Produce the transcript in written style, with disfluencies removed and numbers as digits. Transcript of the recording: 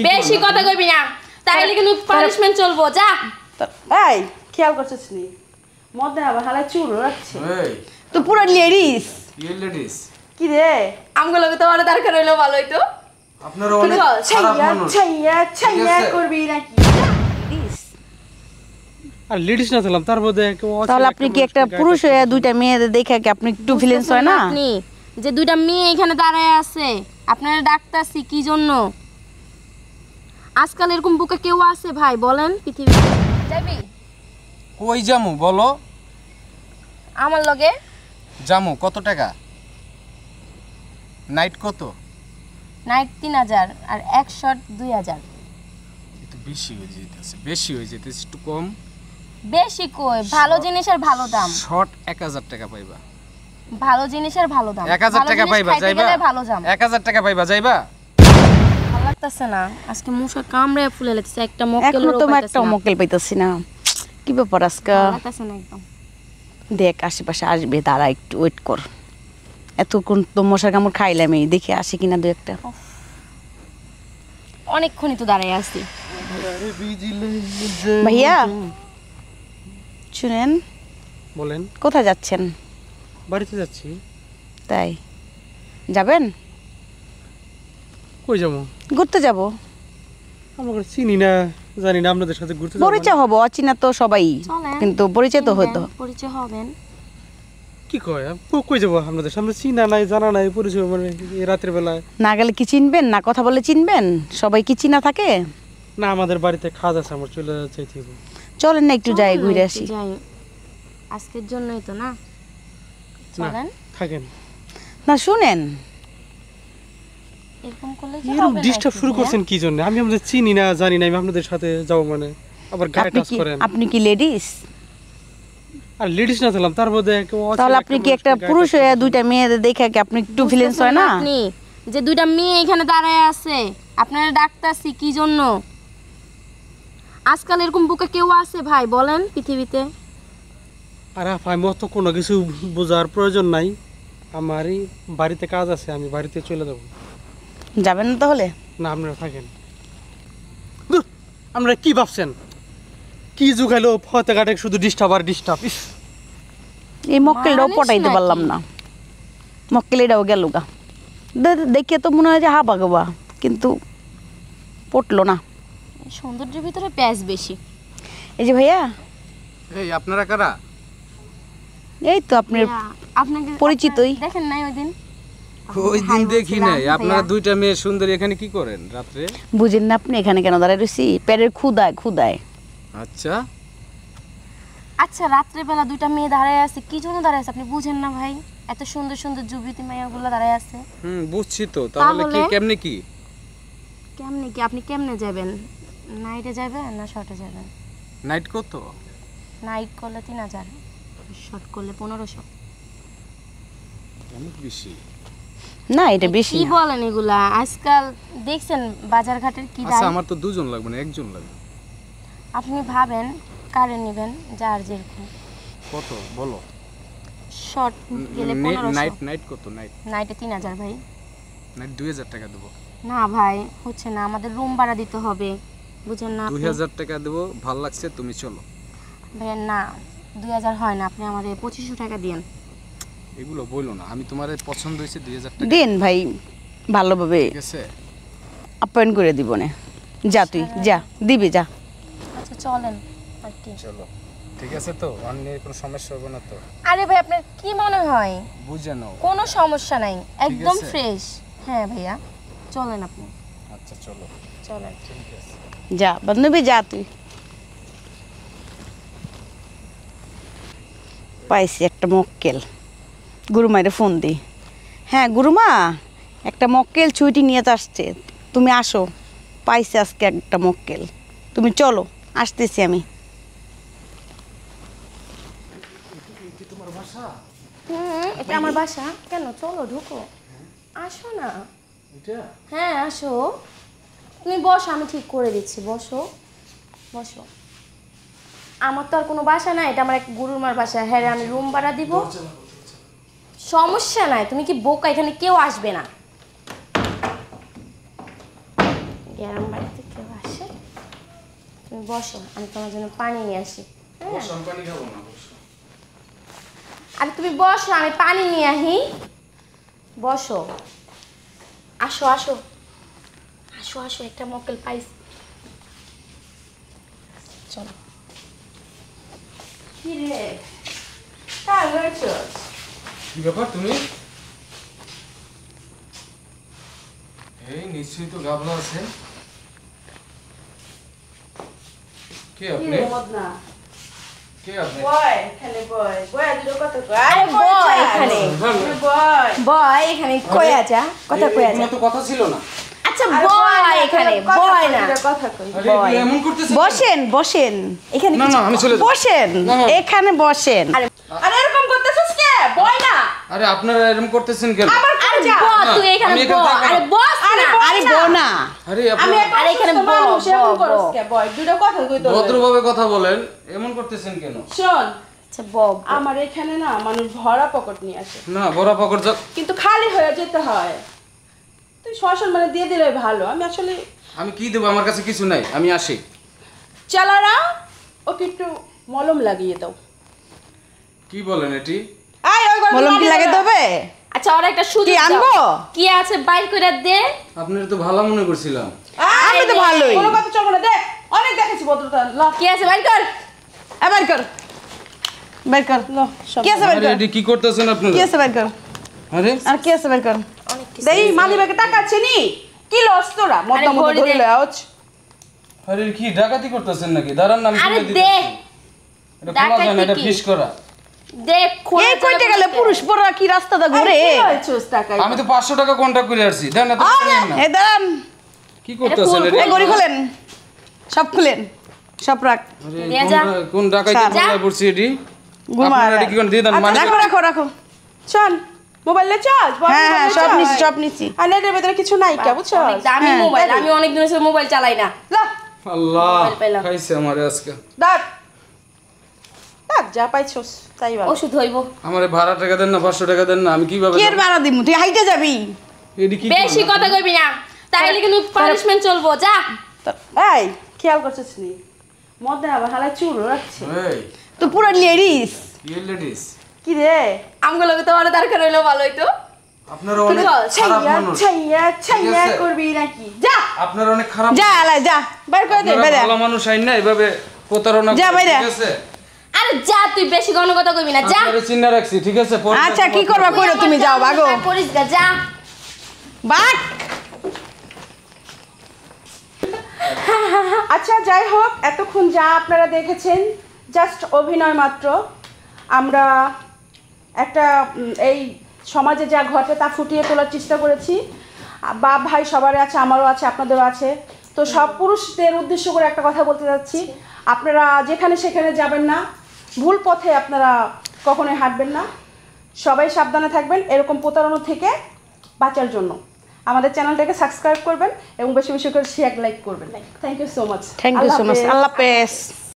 বেশি কথা কইবি না, তাইলে কিন্তু পানিশমেন্ট চলবো। যা এই খেয়াল করছিস নি মধ্যে আবার হালাই চুল রাখছে এই তো পুরো লেডিস লেডিস কি রে আমগুলো তো আর দরকার হইলো ভালোই তো। আপনারা অনেক খারাপ মানুষ। ছাইয়া করবি নাকি লেডিস আর লেডিস না ছিলাম তার মধ্যে তাহলে আপনি কি একটা পুরুষ হয়ে দুইটা মেয়েদের দেখে কি আপনি একটু ফিলিংস হয় না? আপনি যে দুইটা মেয়ে এখানে দাঁড়ায় আছে, আপনারা ডাকতাছি কি জন্য? আজকাল এরকম বুকে কেউ আছে ভাই বলেন পৃথিবীতে? যাবি কই জামু বলো? আমার লগে জামু কত টাকা? নাইট কত? নাইট 3000 আর এক শট 2000। একটু বেশি হয়ে যেতেছে একটু কম। বেশি কই? ভালো জিনিসের ভালো দাম। শর্ট 1000 টাকা পাইবা। ভালো জিনিসের ভালো দাম। 1000 টাকা পাইবা যাইবা? ভালো দাম। 1000 টাকা পাইবা যাইবা? ভালো লাগতেছে না, আজকে মশা কামড়ে ফুলে লাগতেছে। একটা মক্কেল এখনো তো একটা মক্কেল পাইতাছি না, কি ব্যাপার আজকে? ভালো লাগতেছে না একদম। দেখ আশেপাশে আসবে, দাঁড়া একটু ওয়েট কর। এতক্ষণ তো মশার কামড় খাইলামই, দেখে আসে কিনা দু একটা। অনেকক্ষণই তো দাঁড়ায় আছি। ভাইয়া শুনেন, বলেন। কোথায় যাচ্ছেন? বাড়িতে যাচ্ছি। তাই যাবেন? কই যাবো? ঘুরতে যাব। আমরা চিনি না জানি না, আপনাদের সাথে ঘুরতে যাবো। পরিচয় হবো, অচিনা তো সবাই, চলেন। কিন্তু পরিচয় তো হতো। পরিচয় হবেন। কি কয় কই যাবো? আপনাদের সামনে চিনা নাই জানা নাই পরিচয়, মানে এই রাতের বেলায় না গেলে কি চিনবেন? না কথা বলে চিনবেন? সবাই কি চিনা থাকে? না, আমাদের বাড়িতে কাজ আছে, আমার চলে যাইতে হবে। চলেন না একটু যাই, ঘুরে আসি। যাই, আজকের জন্যই তো না। চলেন। থাকেন না শুনেন, এরকম করলে কি এরকম হবে? ডিস্টার্ব শুরু করছেন কি জন্য? আমি আপনাদের চিনি না জানি না, আমি আপনাদের সাথে যাবো মানে আবার গায়ে টাচ করেন। আপনি কি লেডিস? আর লেডিস না ছিলাম তার মধ্যে তাহলে আপনি কি একটা পুরুষ হয়ে দুইটা মেয়েদের দেখে কি আপনি একটু ফিলিংস হয় না? আপনি যে দুইটা মেয়ে এখানে দাঁড়ায় আছে, আপনারা ডাকতাছি কি জন্য? আজকাল এরকম বুকে কেউ আছে ভাই বলেন পৃথিবীতে? আর আমি অত কোনো কিছু বোঝার প্রয়োজন নাই, আমারই বাড়িতে কাজ আছে, আমি বাড়িতে চলে যাবো। যাবেন না তাহলে? না, আপনারা থাকেন। ধুর, আপনারা কি ভাবছেন? কি যুগাইলো ফতে ঘাটে শুধু ডিস্টার্ব আর ডিস্টার্ব। এই মক্কেলটাও পটাইতে পারলাম না, মক্কেলটাও গেল গা। দেখে তো মনে হয় যে হাবা গাবা, কিন্তু পটলো না। সৌন্দর্যের ভিতরে প্যাচ বেশি। এই যে ভাইয়া, এই আপনারা কারা? এই তো আপনার আপনাকে পরিচিতই। দেখেন নাই ওইদিন? ওই দিন দেখি নাই। আপনারা দুইটা মেয়ে সুন্দরী এখানে কি করেন রাতে? বুঝেন না আপনি এখানে কেন দাঁড়ায় রয়েছি? পেটের ক্ষুদায়। আচ্ছা আচ্ছা, রাত্রে বেলা দুইটা মেয়ে দাঁড়ায় আছে, কি জন্য দাঁড়ায় আছে আপনি বুঝেন না ভাই? এত সুন্দর সুন্দর যুবতী মেয়েগুলো দাঁড়ায় আছে। বুঝছি তো। তাহলে কি কেমনে কি? কেমনে কি? আপনি কেমনে যাবেন? নাইটে যাবেন না শর্টে যাবেন? নাইট কত? নাইট করলে 3000, শর্ট করলে 1500। অনেক বেশি না, এটা বেশি কি না। বলেন এগুলা? আজকাল দেখছেন বাজার ঘাটের কি আচ্ছা, দাম। আমার তো দুজন লাগবে না, একজন লাগবে। আপনি ভাবেন কারে নেবেন, যার যেরকম। কত বলো? শর্ট গেলে 1500। নাইট কত? নাইটে 3000 ভাই। নাইট 2000 টাকা দেবো। না ভাই, হচ্ছে না, আমাদের রুম ভাড়া দিতে হবে, বুঝেন না? 2000 টাকা দেবো। ভাল লাগছে, তুমি চলো। ভাই না, 2000 হয় না, আপনি আমাদের 2500 টাকা দিন। এগুলো বললো না, আমি তোমার পছন্দ হয়েছে 2000 টাকা দিন ভাই, ভালোভাবে ঠিক আছে? আপ্যায়ন করে দিব না। যা তুই যা, দিবি যা। আচ্ছা চলেন আর কি। চলো, ঠিক আছে তো? অন্য কোনো সমস্যা হবে না তো? আরে ভাই, আপনার কি মনে হয়? বুঝে নাও। কোনো সমস্যা নাই, একদম আছে? ফ্রেশ। হ্যাঁ ভাইয়া, চলেন আপনি। আচ্ছা চলো। চলেন। ঠিক আছে। যা বান্ধবী, যা তুই। পাইছি একটা মক্কেল, গুরুমাইরে ফোন দি। হ্যাঁ গুরুমা, একটা মক্কেল ছুটি নিয়ে আসছে, তুমি আসো। পাইছি আজকে একটা মক্কেল, তুমি চলো, আসতেছি আমি। এটা আমার বাসা। কেন? চলো ঢুকো, আসো না। হ্যাঁ আসো, তুমি বসো, আমি ঠিক করে দিচ্ছি। বসো বসো। আমার তো আর কোনো বাসা নাই, এটা আমার এক গুরুমার বাসা। হ্যাঁ রে, আমি রুম ভাড়া দিব। সমস্যা নাই, তুমি কি বোকা? এখানে কেউ আসবে না। গ্রাম বাড়িতে কেউ আসে, তুমি বসো, আমি তোমার জন্য পানি নিয়ে আসি। হ্যাঁ? বসো, আমি পানি খাবো না, বসো। আরে তুমি বসো, আমি পানি নিয়ে আহি। বসো, আসো আসো আসো আসো, একটা মক্কেল পাইছি, চলো। কি রে, কার হয়েছস? কি ব্যাপার তুমি? এই নিশ্চয়ই তো গাবলা আছে। কে আপনি? কে আপনি? আরে বয় এখানে, বয় এখানে, কই আছা, কথা কই আছা। এগুলো তো কথা ছিল না। আচ্ছা বয় এখানে, বয় না, আরে এগুলো এমন করতেছেন কেন? বসেন বসেন এখানে না না, আমি চলে যাব। বসেন না, না। এখানে বসেন। আরে এরকম করতেছিস কে? বয় না। আরে আপনারা এরকম করতেছেন কেন? আরে ব, তুই এখানে আমি ব। এখানে থাকবো না। আরে বস না। আরে বো না, আরে আপনারা আরে এখানে ব, ভদ্রভাবে কথা বলেন, এমন করতেছেন কেন? শোন, আচ্ছা ব। আমার এখানে না মানুষ ভরা পকেট নিয়ে আসে, না, বড় পকড় যা। কিন্তু খালি হয়ে যেতে হয়। তুই সসম্মানে দিয়ে দিলে ভালো। আমি আসলে আমি কি দেবো, আমার কাছে কিছু নাই, আমি আসি। চালারা ওকে একটু মলম লাগিয়ে দাও। কি বলেন এটি? আয় ওই গল্প বললাম কি লাগে দেবে? আচ্ছা ওর একটা সুযোগ কি দাও। আনবো? কি আছে বাইর করে দে। আপনার তো ভালো মনে করছিলাম। আমি তো ভালোই। কোনো কথা চলবে না, দেখ অনেক দেখেছি ভদ্রতা। ল কি আছে বাইর কর। বের কর, বের কর। ল সব কি আছে বের আরে কর, এটি কি করতেছেন কি আপনারা? আছে বের কর, আরে আর কি আছে বের কর। অনেক কিছু। দেই মালি ব্যাগে টাকা আছে নি? কি লস তোরা? মদ্দা মদ্দা ভরি ধরে দে। লয় আউচ। আরে কি ডাকাতি করতেছেন নাকি? দাঁড়ান না, আমি আরে খুলে দে। দিতেছি। এটা খোলা যায় না, এটা ডাকাতি কি? ফিস করা। দেখ খোলা এই কইতে গেলে পুরুষ পড়া কি রাস্তাটা ঘুরে? এই কি হয়েছোস টাকায়? আমি তো 500 টাকা কন্ট্যাক্ট করে আসছি। দেন না তো, নেন না। এই দাঁড়ান, কি করতেছেন এটা এটা? এই গড়ি খুলেন, সব খুলেন, সব রাখ। আরে নিয়ে যা। কোন ডাকাতি যা। করলা পড়ছি এটি? গুরমা, আপনারা এটা কি করে দিয়ে দেন? মানে রাখো রাখো রাখো। চল মোবাইলে চার্জ। হ্যাঁ হ্যাঁ সব নিছি সব নিছি। আর নেটের ভেতরে কিছু নাই কে বুঝছো? অনেক দামি হ্যাঁ, মোবাইল, দামি। আমি অনেক দিন হচ্ছে মোবাইল চালাই না। ল আল্লাহ মোবাইল পেলাম। খাইছে আমারে আজকে। ডাক ডাক যা পাইছোস তাই ভালো। ওষুধ হইব। আমারে ভাড়া টাকা দেন না, 500 টাকা দেন না, আমি কিভাবে কি এর যাবো? বাড়া দিমু? তুই হাইটে যাবি? এটি কি বেশি করলেন? কথা কইবি না, তাইলে কিন্তু পানিশমেন্ট চলবো। যা। এই খেয়াল করছিস নি? মধ্যে আবার হালাই চুল রাখছে। এই তুই পুরো লেডিস। ইয়ে লেডিস, কি রে? আমগুলো তো অনেক দরকার হইলো, ভালো হইতো। আপনারা অনেক খারাপ ছাইয়া মানুষ। ছাইয়া ছাইয়া ঠিক আছে? করবি নাকি? যা আপনারা অনেক খারাপ। যা আলাই যা, বের করে দে, আপনারা বেরে। ভালো মানুষ আইন না এভাবে প্রতারণা যা করেন, বাইরে। ঠিক আছে? আরে যা, তুই বেশি ঘন কথা কইবি না। যা। আপনারে চিন্তা রাখছি, ঠিক আছে? পরে আচ্ছা কি কথা করবা বলবো। কইরো, তুমি যাও ভাগো। করিস গা, যা। বাক। আচ্ছা যাই হোক, এতক্ষণ যা আপনারা দেখেছেন জাস্ট অভিনয় মাত্র। আমরা একটা এই সমাজে যা ঘটে তা ফুটিয়ে তোলার চেষ্টা করেছি। বাপ ভাই সবারই আছে, আমারও আছে, আপনাদেরও আছে। তো সব পুরুষদের উদ্দেশ্য করে একটা কথা বলতে যাচ্ছি, আপনারা যেখানে সেখানে যাবেন না, ভুল পথে আপনারা কখনোই হাঁটবেন না। সবাই সাবধানে থাকবেন এরকম প্রতারণা থেকে বাঁচার জন্য। আমাদের চ্যানেলটাকে সাবস্ক্রাইব করবেন এবং বেশি বেশি করে শেয়ার লাইক করবেন। Thank you so much. Thank you so much, আল্লাহ হাফেজ।